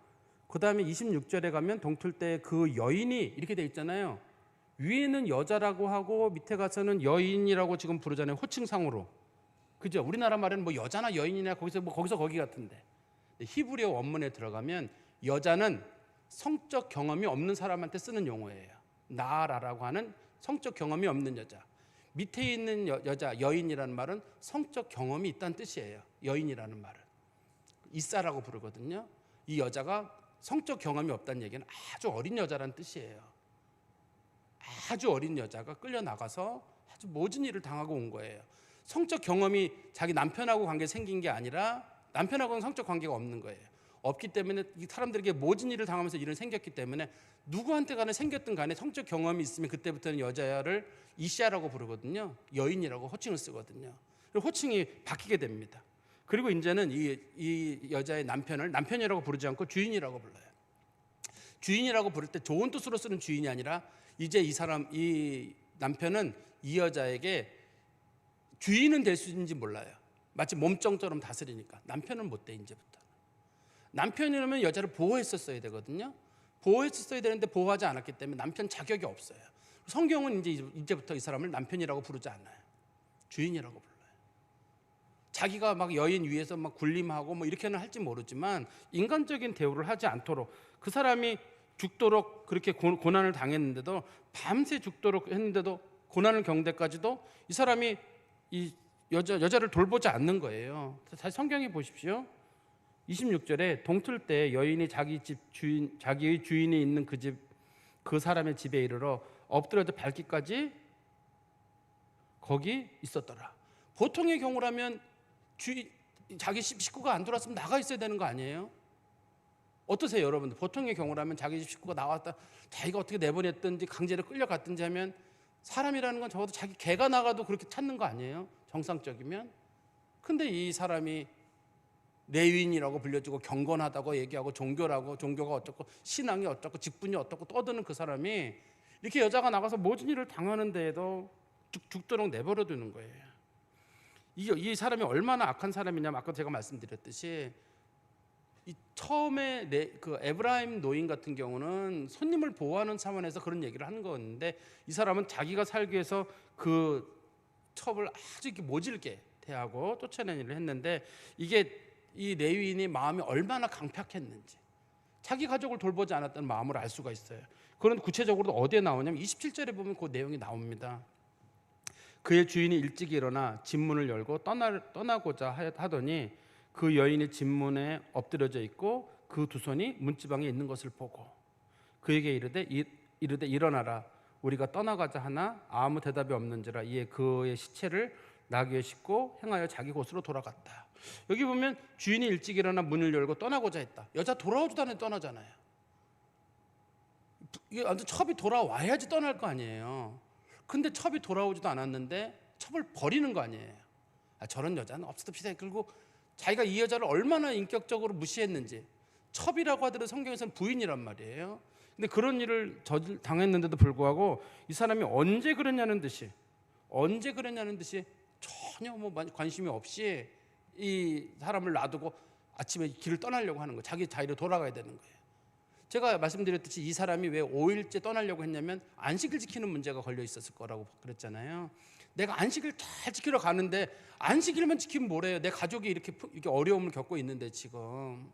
그 다음에 26절에 가면 동틀 때 그 여인이 이렇게 돼 있잖아요. 위에는 여자라고 하고 밑에 가서는 여인이라고 지금 부르잖아요. 호칭상으로. 그죠? 우리나라 말에는 뭐 여자나 여인이나 거기서 거기 같은데. 히브리어 원문에 들어가면 여자는 성적 경험이 없는 사람한테 쓰는 용어예요. 나라라고 하는 성적 경험이 없는 여자. 밑에 있는 여자, 여인이라는 말은 성적 경험이 있다는 뜻이에요. 여인이라는 말은. 이사라고 부르거든요. 이 여자가 성적 경험이 없다는 얘기는 아주 어린 여자라는 뜻이에요. 아주 어린 여자가 끌려나가서 아주 모진 일을 당하고 온 거예요. 성적 경험이 자기 남편하고 관계 생긴 게 아니라 남편하고는 성적 관계가 없는 거예요. 없기 때문에 이 사람들에게 모진 일을 당하면서 일은 생겼기 때문에 누구한테 간에 생겼든 간에 성적 경험이 있으면 그때부터는 여자를 이시아라고 부르거든요. 여인이라고 호칭을 쓰거든요. 호칭이 바뀌게 됩니다. 그리고 이제는 이 여자의 남편을 남편이라고 부르지 않고 주인이라고 불러요. 주인이라고 부를 때 좋은 뜻으로 쓰는 주인이 아니라 이제 이 남편은 이 여자에게 주인은 될 수 있는지 몰라요. 마치 몸종처럼 다스리니까. 남편은 못 돼 이제부터. 남편이라면 여자를 보호했었어야 되거든요. 보호했었어야 되는데 보호하지 않았기 때문에 남편 자격이 없어요. 성경은 이제부터 이 사람을 남편이라고 부르지 않아요. 주인이라고 불러요. 자기가 막 여인 위에서 막 군림하고 뭐 이렇게는 할지 모르지만 인간적인 대우를 하지 않도록 그 사람이 죽도록 그렇게 고난을 당했는데도 밤새 죽도록 했는데도 고난을 겪는데까지도 이 사람이 이 여자를 돌보지 않는 거예요. 다시 성경에 보십시오. 26절에 동틀 때 여인이 자기의 주인이 있는 그 사람의 집에 이르러 엎드려져 밟기까지 거기 있었더라. 보통의 경우라면 자기 식구가 안 돌아왔으면 나가 있어야 되는 거 아니에요? 어떠세요, 여러분들? 보통의 경우라면 자기 식구가 나왔다, 자기가 어떻게 내보냈든지 강제로 끌려갔든지 하면 사람이라는 건 적어도 자기 개가 나가도 그렇게 찾는 거 아니에요? 정상적이면. 근데 이 사람이 레위인이라고 불려주고 경건하다고 얘기하고 종교가 어쩌고 신앙이 어쩌고 직분이 어쩌고 떠드는 그 사람이 이렇게 여자가 나가서 모진 일을 당하는 데에도 죽도록 내버려 두는 거예요. 이 사람이 얼마나 악한 사람이냐면 아까 제가 말씀드렸듯이 처음에 그 에브라임 노인 같은 경우는 손님을 보호하는 차원에서 그런 얘기를 하는 거였는데 이 사람은 자기가 살기 위해서 그 첩을 아주 이렇게 모질게 대하고 쫓아내는 일을 했는데 이게 이 레위인이 마음이 얼마나 강팍했는지 자기 가족을 돌보지 않았다는 마음을 알 수가 있어요. 그런 구체적으로 어디에 나오냐면 27절에 보면 그 내용이 나옵니다. 그의 주인이 일찍 일어나 집문을 열고 떠나고자 하더니 그 여인이 집문에 엎드려져 있고 그 두 손이 문지방에 있는 것을 보고 그에게 이르되 일어나라 우리가 떠나가자 하나 아무 대답이 없는지라 이에 그의 시체를 나귀에 싣고 행하여 자기 곳으로 돌아갔다. 여기 보면 주인이 일찍 일어나 문을 열고 떠나고자 했다. 여자 돌아오지도 않았는데 떠나잖아요. 이게 완전 첩이 돌아와야지 떠날 거 아니에요. 근데 첩이 돌아오지도 않았는데 첩을 버리는 거 아니에요. 저런 여자는 없어도 피사에 끌고 자기가 이 여자를 얼마나 인격적으로 무시했는지. 첩이라고 하더라도 성경에서는 부인이란 말이에요. 근데 그런 일을 당했는데도 불구하고 이 사람이 언제 그랬냐는 듯이 전혀 뭐 관심이 없이 이 사람을 놔두고 아침에 길을 떠나려고 하는 거예요. 자기 자리로 돌아가야 되는 거예요. 제가 말씀드렸듯이 이 사람이 왜 5일째 떠나려고 했냐면 안식일 지키는 문제가 걸려 있었을 거라고 그랬잖아요. 내가 안식일 잘 지키러 가는데 안식일만 지키면 뭐래요? 내 가족이 이렇게 어려움을 겪고 있는데 지금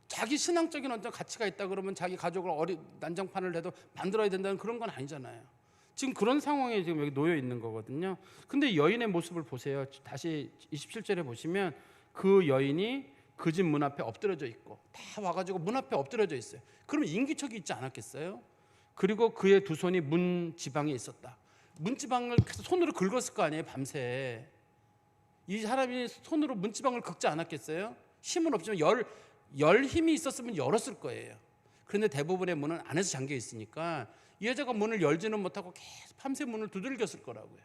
자기 신앙적인 어떤 가치가 있다 그러면 자기 가족을 난장판을 해도 만들어야 된다는 그런 건 아니잖아요. 지금 그런 상황에 지금 여기 놓여 있는 거거든요. 근데 여인의 모습을 보세요. 다시 27절에 보시면 그 여인이 그 집 문 앞에 엎드려져 있고 다 와가지고 문 앞에 엎드려져 있어요. 그러면 인기척이 있지 않았겠어요? 그리고 그의 두 손이 문 지방에 있었다. 문 지방을 계속 손으로 긁었을 거 아니에요, 밤새. 이 사람이 손으로 문 지방을 긁지 않았겠어요? 힘은 없지만 열 힘이 있었으면 열었을 거예요. 그런데 대부분의 문은 안에서 잠겨 있으니까 이 여자가 문을 열지는 못하고 계속 밤새 문을 두들겼을 거라고요.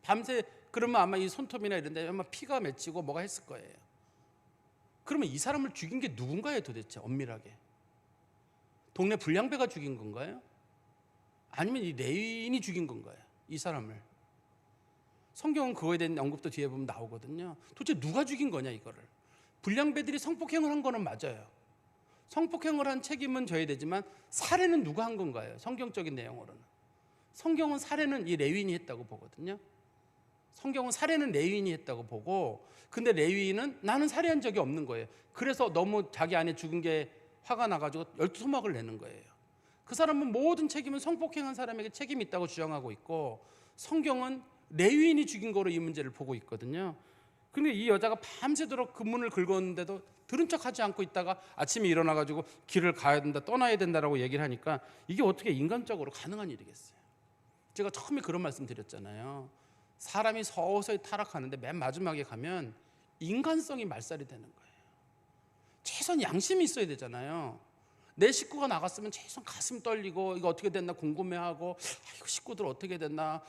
밤새 그러면 아마 이 손톱이나 이런 데 아마 피가 맺히고 뭐가 했을 거예요. 그러면 이 사람을 죽인 게 누군가요 도대체 엄밀하게? 동네 불량배가 죽인 건가요? 아니면 이 레위인이 죽인 건가요? 이 사람을. 성경은 그거에 대한 언급도 뒤에 보면 나오거든요. 도대체 누가 죽인 거냐 이거를. 불량배들이 성폭행을 한 거는 맞아요. 성폭행을 한 책임은 져야 되지만 살해는 누가 한 건가요? 성경적인 내용으로는. 성경은 살해는 이 레위인이 했다고 보거든요. 성경은 살해는 레위인이 했다고 보고, 근데 레위인은 나는 살해한 적이 없는 거예요. 그래서 너무 자기 아내 죽은 게 화가 나가지고 열두토막을 내는 거예요. 그 사람은 모든 책임은 성폭행한 사람에게 책임이 있다고 주장하고 있고, 성경은 레위인이 죽인 거로 이 문제를 보고 있거든요. 근데 이 여자가 밤새도록 그 문을 긁었는데도 들은 척하지 않고 있다가 아침에 일어나가지고 길을 가야 된다, 떠나야 된다라고 얘기를 하니까 이게 어떻게 인간적으로 가능한 일이겠어요? 제가 처음에 그런 말씀 드렸잖아요. 사람이 서서히 타락하는데 맨 마지막에 가면 인간성이 말살이 되는 거예요. 최소한 양심이 있어야 되잖아요. 내 식구가 나갔으면 최소한 가슴 떨리고 이거 어떻게 됐나 궁금해하고 이거 식구들 어떻게 됐나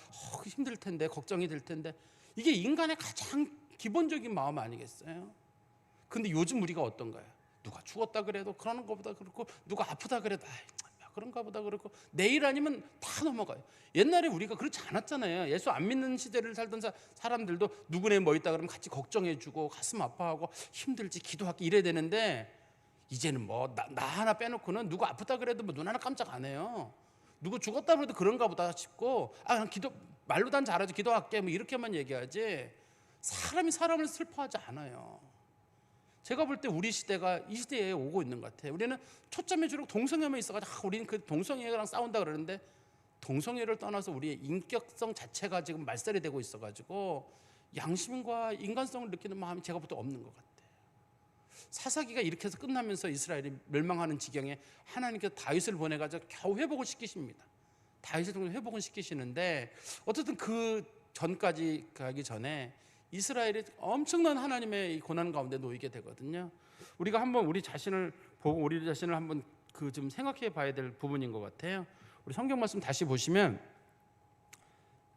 힘들 텐데 걱정이 될 텐데, 이게 인간의 가장 기본적인 마음 아니겠어요? 근데 요즘 우리가 어떤가요? 누가 죽었다 그래도 그러는 것보다 그렇고, 누가 아프다 그래도 그런가 보다 그렇고, 내일 아니면 다 넘어가요. 옛날에 우리가 그렇지 않았잖아요. 예수 안 믿는 시대를 살던 사람들도 누구네 뭐 있다 그러면 같이 걱정해주고 가슴 아파하고 힘들지 기도하기 이래야 되는데, 이제는 뭐 나 하나 빼놓고는 누구 아프다 그래도 뭐 눈 하나 깜짝 안 해요. 누구 죽었다 그래도 그런가 보다 싶고, 그냥 말로 단 잘하지 기도할게 뭐 이렇게만 얘기하지 사람이 사람을 슬퍼하지 않아요. 제가 볼 때 우리 시대가 이 시대에 오고 있는 것 같아요. 우리는 초점이 주로 동성애만 있어가지고 우리는 그 동성애랑 싸운다 그러는데, 동성애를 떠나서 우리의 인격성 자체가 지금 말살이 되고 있어가지고 양심과 인간성을 느끼는 마음이 제가 볼 때 없는 것 같아요. 사사기가 이렇게 해서 끝나면서 이스라엘이 멸망하는 지경에 하나님께서 다윗을 보내가지고 겨우 회복을 시키십니다. 다윗을 통해 회복을 시키시는데, 어쨌든 그 전까지 가기 전에 이스라엘이 엄청난 하나님의 고난 가운데 놓이게 되거든요. 우리가 한번 우리 자신을 보고 우리 자신을 한번 좀 생각해 봐야 될 부분인 것 같아요. 우리 성경 말씀 다시 보시면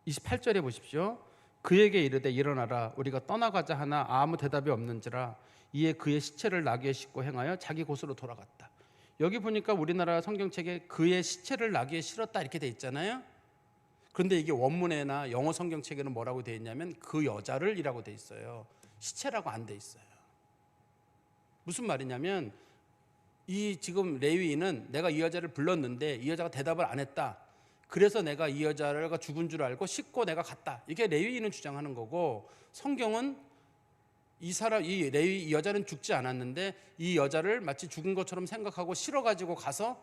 28절에 보십시오. 그에게 이르되 일어나라 우리가 떠나가자 하나 아무 대답이 없는지라 이에 그의 시체를 나귀에 싣고 행하여 자기 곳으로 돌아갔다. 여기 보니까 우리나라 성경책에 그의 시체를 나귀에 실었다 이렇게 돼 있잖아요. 그런데 이게 원문에나 영어 성경책에는 뭐라고 돼 있냐면 그 여자를 이라고 돼 있어요. 시체라고 안 돼 있어요. 무슨 말이냐면 이 지금 레위인은 내가 이 여자를 불렀는데 이 여자가 대답을 안 했다. 그래서 내가 이 여자가 죽은 줄 알고 싣고 내가 갔다. 이게 레위인은 주장하는 거고, 성경은 이 여자는 죽지 않았는데 이 여자를 마치 죽은 것처럼 생각하고 실어가지고 가서,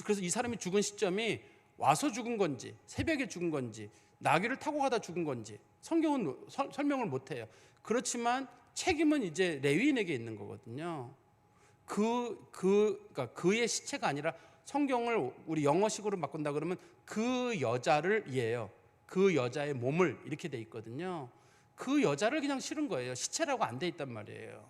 그래서 이 사람이 죽은 시점이 와서 죽은 건지 새벽에 죽은 건지 나귀를 타고 가다 죽은 건지 성경은 설명을 못해요. 그렇지만 책임은 이제 레위인에게 있는 거거든요. 그러니까 그의 시체가 아니라, 성경을 우리 영어식으로 바꾼다 그러면 그 여자를 이에요. 그 여자의 몸을 이렇게 돼 있거든요. 그 여자를 그냥 실은 거예요. 시체라고 안 돼 있단 말이에요.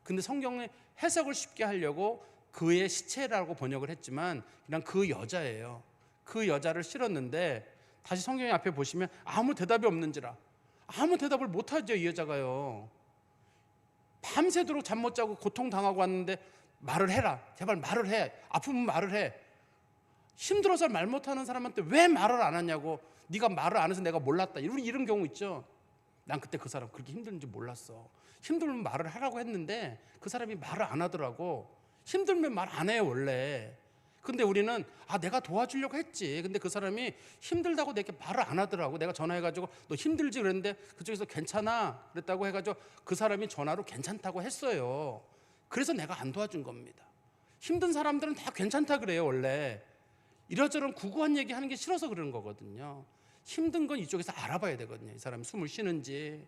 근데 성경의 해석을 쉽게 하려고 그의 시체라고 번역을 했지만 그냥 그 여자예요. 그 여자를 실었는데, 다시 성경의 앞에 보시면 아무 대답이 없는지라. 아무 대답을 못하죠 이 여자가요. 밤새도록 잠 못 자고 고통당하고 왔는데 말을 해라. 제발 말을 해. 아프면 말을 해. 힘들어서 말 못하는 사람한테 왜 말을 안 하냐고. 네가 말을 안 해서 내가 몰랐다. 이런 경우 있죠. 난 그때 그 사람 그렇게 힘든지 몰랐어. 힘들면 말을 하라고 했는데 그 사람이 말을 안 하더라고. 힘들면 말 안 해요 원래. 근데 우리는 내가 도와주려고 했지. 근데 그 사람이 힘들다고 내게 말을 안 하더라고. 내가 전화해가지고 너 힘들지 그랬는데 그쪽에서 괜찮아 그랬다고 해가지고 그 사람이 전화로 괜찮다고 했어요. 그래서 내가 안 도와준 겁니다. 힘든 사람들은 다 괜찮다 그래요 원래. 이러저런 구구한 얘기 하는 게 싫어서 그러는 거거든요. 힘든 건 이쪽에서 알아봐야 되거든요. 이 사람이 숨을 쉬는지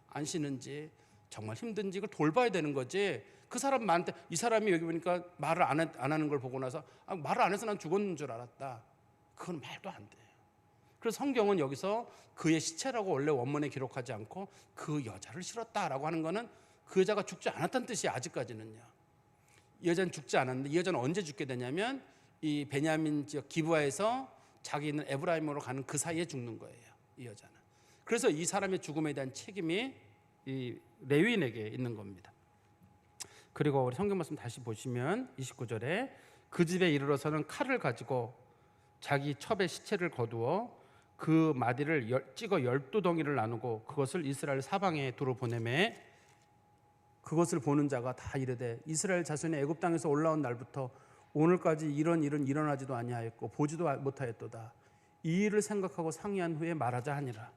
안 쉬는지 정말 힘든지 이걸 돌봐야 되는 거지. 그 사람한테 이 사람이 여기 보니까 말을 안 하는 걸 보고 나서 말을 안 해서 난 죽었는 줄 알았다. 그건 말도 안 돼요. 그래서 성경은 여기서 그의 시체라고 원래 원문에 기록하지 않고 그 여자를 실었다라고 하는 거는 그 여자가 죽지 않았다는 뜻이에요. 아직까지는요. 이 여자는 죽지 않았는데 이 여자는 언제 죽게 되냐면 이 베냐민 지역 기브아에서 자기는 에브라임으로 가는 그 사이에 죽는 거예요. 이 여자는. 그래서 이 사람의 죽음에 대한 책임이 이 레위인에게 있는 겁니다. 그리고 우리 성경 말씀 다시 보시면 29절에 그 집에 이르러서는 칼을 가지고 자기 첩의 시체를 거두어 그 마디를 찍어 12덩이를 나누고 그것을 이스라엘 사방에 두루 보내매 그것을 보는 자가 다 이르되 이스라엘 자손이 애굽 땅에서 올라온 날부터 오늘까지 이런 일은 일어나지도 아니하였고 보지도 못하였도다. 이 일을 생각하고 상의한 후에 말하자 하니라.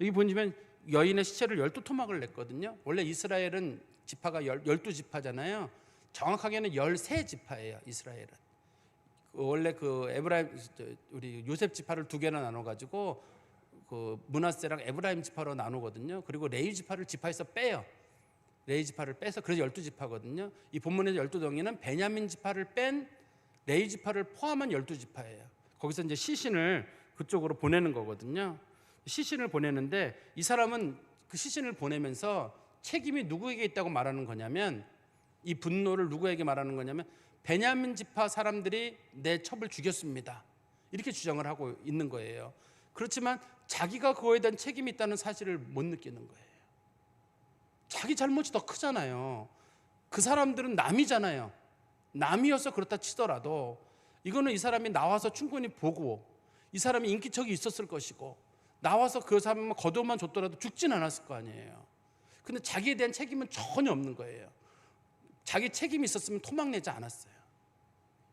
여기 보시면 여인의 시체를 12토막을 냈거든요. 원래 이스라엘은 지파가 12지파잖아요. 정확하게는 13지파예요. 이스라엘은. 원래 그 에브라임 우리 요셉 지파를 두 개나 나눠 가지고 그 므낫세랑 에브라임 지파로 나누거든요. 그리고 레위 지파를 지파에서 빼요. 레위 지파를 빼서 그래서 12지파거든요. 이 본문의 12덩이는 베냐민 지파를 뺀 레위 지파를 포함한 12지파예요. 거기서 이제 시신을 그쪽으로 보내는 거거든요. 시신을 보내는데 이 사람은 그 시신을 보내면서 책임이 누구에게 있다고 말하는 거냐면 이 분노를 누구에게 말하는 거냐면 베냐민 지파 사람들이 내 첩을 죽였습니다. 이렇게 주장을 하고 있는 거예요. 그렇지만 자기가 그거에 대한 책임이 있다는 사실을 못 느끼는 거예요. 자기 잘못이 더 크잖아요. 그 사람들은 남이잖아요. 남이어서 그렇다 치더라도 이거는 이 사람이 나와서 충분히 보고 이 사람이 인기척이 있었을 것이고 나와서 그 사람만 거두어만 줬더라도 죽진 않았을 거 아니에요. 근데 자기에 대한 책임은 전혀 없는 거예요. 자기 책임이 있었으면 토막내지 않았어요.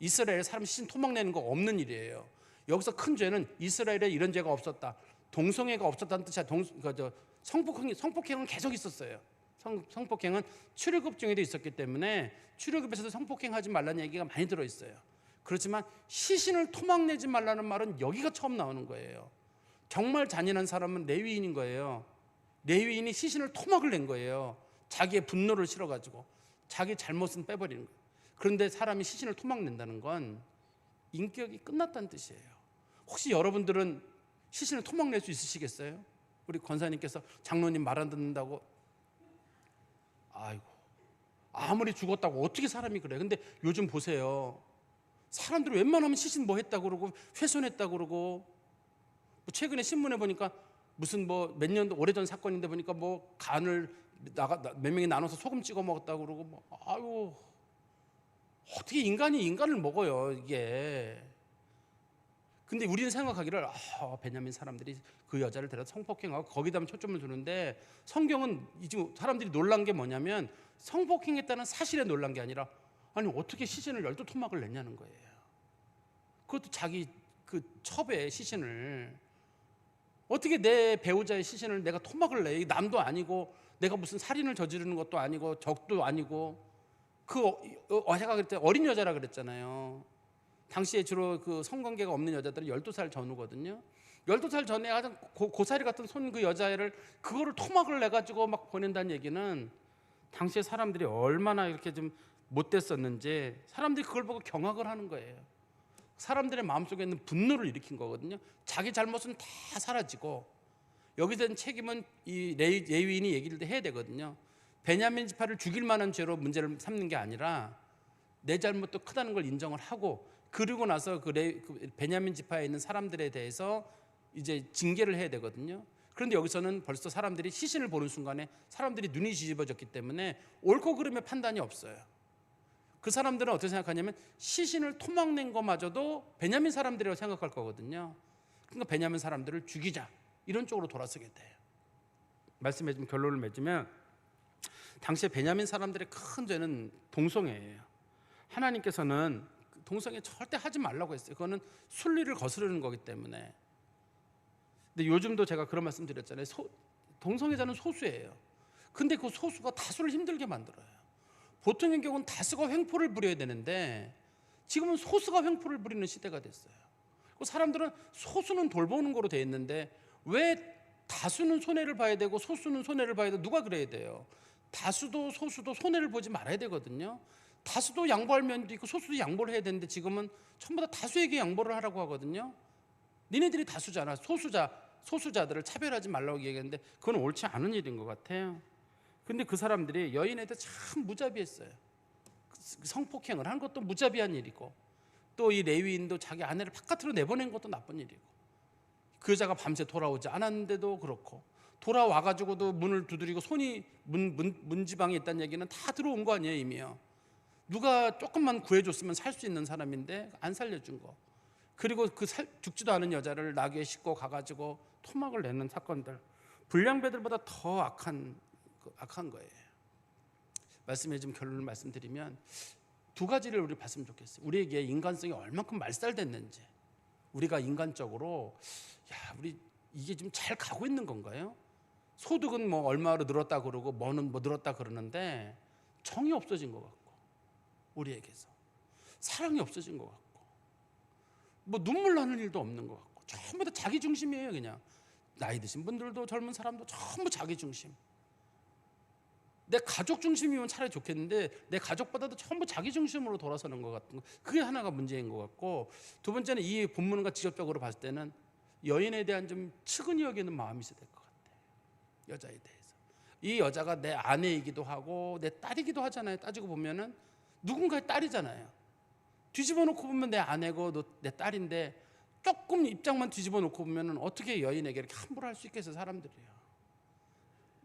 이스라엘에 사람 시신 토막내는 거 없는 일이에요. 여기서 큰 죄는 이스라엘에 이런 죄가 없었다. 동성애가 없었다는 뜻이야. 성폭행은 계속 있었어요. 성폭행은 출애굽 중에도 있었기 때문에 출애굽에서도 성폭행하지 말라는 얘기가 많이 들어있어요. 그렇지만 시신을 토막내지 말라는 말은 여기가 처음 나오는 거예요. 정말 잔인한 사람은 레위인인 거예요. 레위인이 시신을 토막을 낸 거예요. 자기의 분노를 실어가지고 자기 잘못은 빼버리는 거예요. 그런데 사람이 시신을 토막낸다는 건 인격이 끝났다는 뜻이에요. 혹시 여러분들은 시신을 토막낼 수 있으시겠어요? 우리 권사님께서 장로님 말 안 듣는다고 아이고 아무리 죽었다고 어떻게 사람이 그래. 근데 요즘 보세요. 사람들이 웬만하면 시신 뭐 했다고 그러고 훼손했다고 그러고 최근에 신문에 보니까 무슨 뭐 몇 년도 오래전 사건인데 보니까 뭐 간을 몇 명이 나눠서 소금 찍어 먹었다고 그러고 뭐 아유 어떻게 인간이 인간을 먹어요 이게. 근데 우리는 생각하기를 베냐민 사람들이 그 여자를 데려다 성폭행하고 거기다 초점을 두는데 성경은 지금 사람들이 놀란 게 뭐냐면 성폭행했다는 사실에 놀란 게 아니라 아니 어떻게 시신을 12토막을 냈냐는 거예요. 그것도 자기 그 첩의 시신을 어떻게 내 배우자의 시신을 내가 토막을 내. 남도 아니고 내가 무슨 살인을 저지르는 것도 아니고 적도 아니고 그 제가 그랬잖아요. 어린 여자라 그랬잖아요. 당시에 주로 그 성관계가 없는 여자들은 12살 전후거든요. 12살 전에 가장 고사리 같은 손 그 여자애를 그거를 토막을 내가지고 막 보낸다는 얘기는 당시에 사람들이 얼마나 이렇게 좀 못됐었는지 사람들이 그걸 보고 경악을 하는 거예요. 사람들의 마음속에 있는 분노를 일으킨 거거든요. 자기 잘못은 다 사라지고 여기에 대한 책임은 이 레위인이 얘기를 해야 되거든요. 베냐민 지파를 죽일 만한 죄로 문제를 삼는 게 아니라 내 잘못도 크다는 걸 인정을 하고 그리고 나서 그 베냐민 지파에 있는 사람들에 대해서 이제 징계를 해야 되거든요. 그런데 여기서는 벌써 사람들이 시신을 보는 순간에 사람들이 눈이 뒤집어졌기 때문에 옳고 그름의 판단이 없어요. 그 사람들은 어떻게 생각하냐면 시신을 토막낸 것마저도 베냐민 사람들이라고 생각할 거거든요. 그러니까 베냐민 사람들을 죽이자 이런 쪽으로 돌아서게 돼요. 말씀해 좀 결론을 맺으면 당시에 베냐민 사람들의 큰 죄는 동성애예요. 하나님께서는 동성애 절대 하지 말라고 했어요. 그거는 순리를 거스르는 거기 때문에. 근데 요즘도 제가 그런 말씀 드렸잖아요. 동성애자는 소수예요. 근데 그 소수가 다수를 힘들게 만들어요. 보통의 경우는 다수가 횡포를 부려야 되는데 지금은 소수가 횡포를 부리는 시대가 됐어요. 사람들은 소수는 돌보는 거로 돼 있는데 왜 다수는 손해를 봐야 되고 소수는 손해를 봐야 되고 누가 그래야 돼요? 다수도 소수도 손해를 보지 말아야 되거든요. 다수도 양보할 면도 있고 소수도 양보를 해야 되는데 지금은 전부 다 다수에게 양보를 하라고 하거든요. 니네들이 다수잖아. 소수자들을 차별하지 말라고 얘기했는데 그건 옳지 않은 일인 것 같아요. 근데 그 사람들이 여인에 대해 참 무자비했어요. 성폭행을 한 것도 무자비한 일이고 또 이 레위인도 자기 아내를 바깥으로 내보낸 것도 나쁜 일이고 그 여자가 밤새 돌아오지 않았는데도 그렇고 돌아와가지고도 문을 두드리고 손이 문지방에 있다는 얘기는 다 들어온 거 아니에요 이미요. 누가 조금만 구해줬으면 살 수 있는 사람인데 안 살려준 거. 그리고 죽지도 않은 여자를 나귀에 싣고 가가지고 토막을 내는 사건들, 불량배들보다 더 악한 거예요. 말씀에 좀 결론을 말씀드리면 두 가지를 우리 봤으면 좋겠어요. 우리에게 인간성이 얼만큼 말살됐는지, 우리가 인간적으로 우리 이게 좀 잘 가고 있는 건가요? 소득은 뭐 얼마로 늘었다 그러고 뭐는 뭐 늘었다 그러는데 정이 없어진 것 같고 우리에게서 사랑이 없어진 것 같고 뭐 눈물 나는 일도 없는 것 같고 전부 다 자기 중심이에요. 그냥 나이 드신 분들도 젊은 사람도 전부 자기 중심. 내 가족 중심이면 차라리 좋겠는데 내 가족보다도 전부 자기 중심으로 돌아서는 것 같은 거. 그게 하나가 문제인 것 같고 두 번째는 이 본문과 직접적으로 봤을 때는 여인에 대한 좀 측은히 여기는 마음이 있어야 될 것 같아요. 여자에 대해서. 이 여자가 내 아내이기도 하고 내 딸이기도 하잖아요. 따지고 보면은 누군가의 딸이잖아요. 뒤집어 놓고 보면 내 아내고 내 딸인데 조금 입장만 뒤집어 놓고 보면은 어떻게 여인에게 이렇게 함부로 할 수 있겠어요, 사람들이요.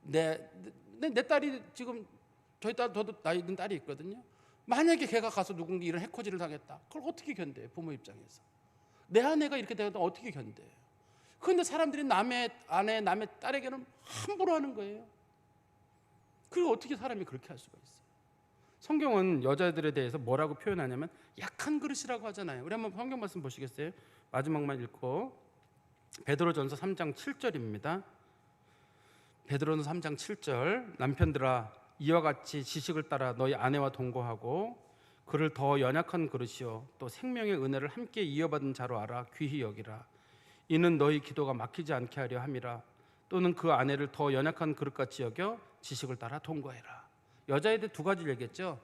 내 딸이 지금 저도 나이 든 딸이 있거든요. 만약에 걔가 가서 누군가 이런 해코지를 당했다. 그걸 어떻게 견뎌요? 부모 입장에서. 내 아내가 이렇게 되면 어떻게 견뎌요? 그런데 사람들이 남의 아내, 남의 딸에게는 함부로 하는 거예요. 그리고 어떻게 사람이 그렇게 할 수가 있어요? 성경은 여자들에 대해서 뭐라고 표현하냐면 약한 그릇이라고 하잖아요. 우리 한번 성경 말씀 보시겠어요? 마지막만 읽고 베드로전서 3장 7절입니다. 베드로전서 3장 7절 남편들아 이와 같이 지식을 따라 너희 아내와 동거하고 그를 더 연약한 그릇이요 또 생명의 은혜를 함께 이어받은 자로 알아 귀히 여기라. 이는 너희 기도가 막히지 않게 하려 함이라. 또는 그 아내를 더 연약한 그릇같이 여겨 지식을 따라 동거해라. 여자에 대해 두 가지를 얘기했죠.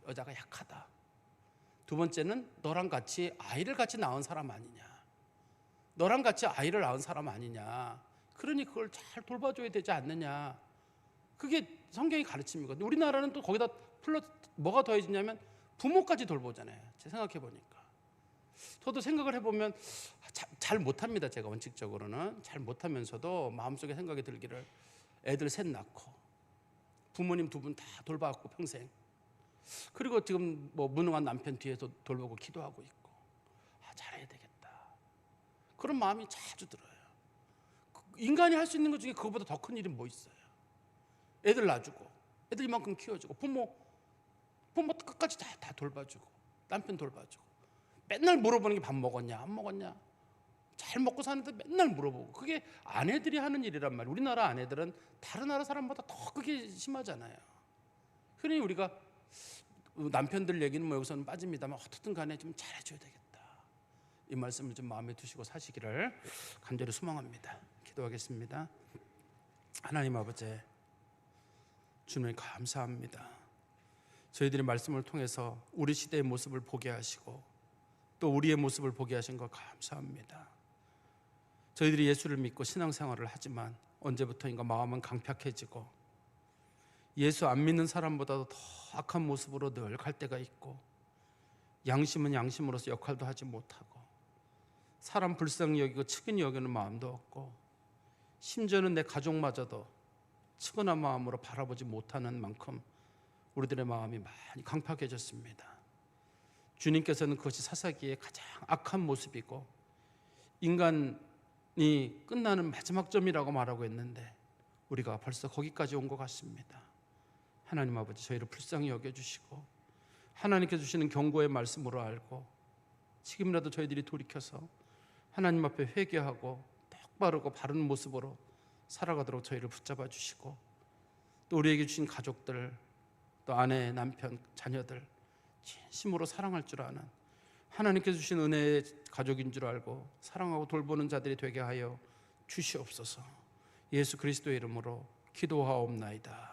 여자가 약하다. 두 번째는 너랑 같이 아이를 같이 낳은 사람 아니냐. 너랑 같이 아이를 낳은 사람 아니냐. 그러니 그걸 잘 돌봐줘야 되지 않느냐. 그게 성경이 가르침이거든요. 우리나라는 또 거기다 뭐가 더해지냐면 부모까지 돌보잖아요. 제가 생각해 보니까. 저도 생각을 해보면 잘 못합니다. 제가 원칙적으로는 잘 못하면서도 마음속에 생각이 들기를 애들 셋 낳고 부모님 두 분 다 돌봐왔고 평생. 그리고 지금 뭐 무능한 남편 뒤에서 돌보고 기도하고 있고 잘해야 되겠다. 그런 마음이 자주 들어요. 인간이 할 수 있는 것 중에 그거보다 더 큰 일이 뭐 있어요? 애들 낳아주고 애들 이만큼 키워주고 부모 끝까지 다 돌봐주고 남편 돌봐주고 맨날 물어보는 게 밥 먹었냐 안 먹었냐 잘 먹고 사는데 맨날 물어보고 그게 아내들이 하는 일이란 말이에요. 우리나라 아내들은 다른 나라 사람보다 더 그게 심하잖아요. 그러니 우리가 남편들 얘기는 뭐 여기서는 빠집니다만 어떻든 간에 좀 잘해줘야 되겠다. 이 말씀을 좀 마음에 두시고 사시기를 간절히 소망합니다. 기도하겠습니다. 하나님 아버지 주님 감사합니다. 저희들이 말씀을 통해서 우리 시대의 모습을 보게 하시고 또 우리의 모습을 보게 하신 것 감사합니다. 저희들이 예수를 믿고 신앙생활을 하지만 언제부터인가 마음은 강팍해지고 예수 안 믿는 사람보다도 더 악한 모습으로 늘 갈 때가 있고 양심은 양심으로서 역할도 하지 못하고 사람 불쌍히 여기고 측은히 여기는 마음도 없고 심지어는 내 가족마저도 측은한 마음으로 바라보지 못하는 만큼 우리들의 마음이 많이 강팍해졌습니다. 주님께서는 그것이 사사기의 가장 악한 모습이고 인간이 끝나는 마지막 점이라고 말하고 있는데 우리가 벌써 거기까지 온 것 같습니다. 하나님 아버지, 저희를 불쌍히 여겨주시고 하나님께서 주시는 경고의 말씀으로 알고 지금이라도 저희들이 돌이켜서 하나님 앞에 회개하고 똑바르고 바른 모습으로 살아가도록 저희를 붙잡아 주시고, 또 우리에게 주신 가족들, 또 아내, 남편, 자녀들 진심으로 사랑할 줄 아는 하나님께서 주신 은혜의 가족인 줄 알고 사랑하고 돌보는 자들이 되게 하여 주시옵소서. 예수 그리스도의 이름으로 기도하옵나이다.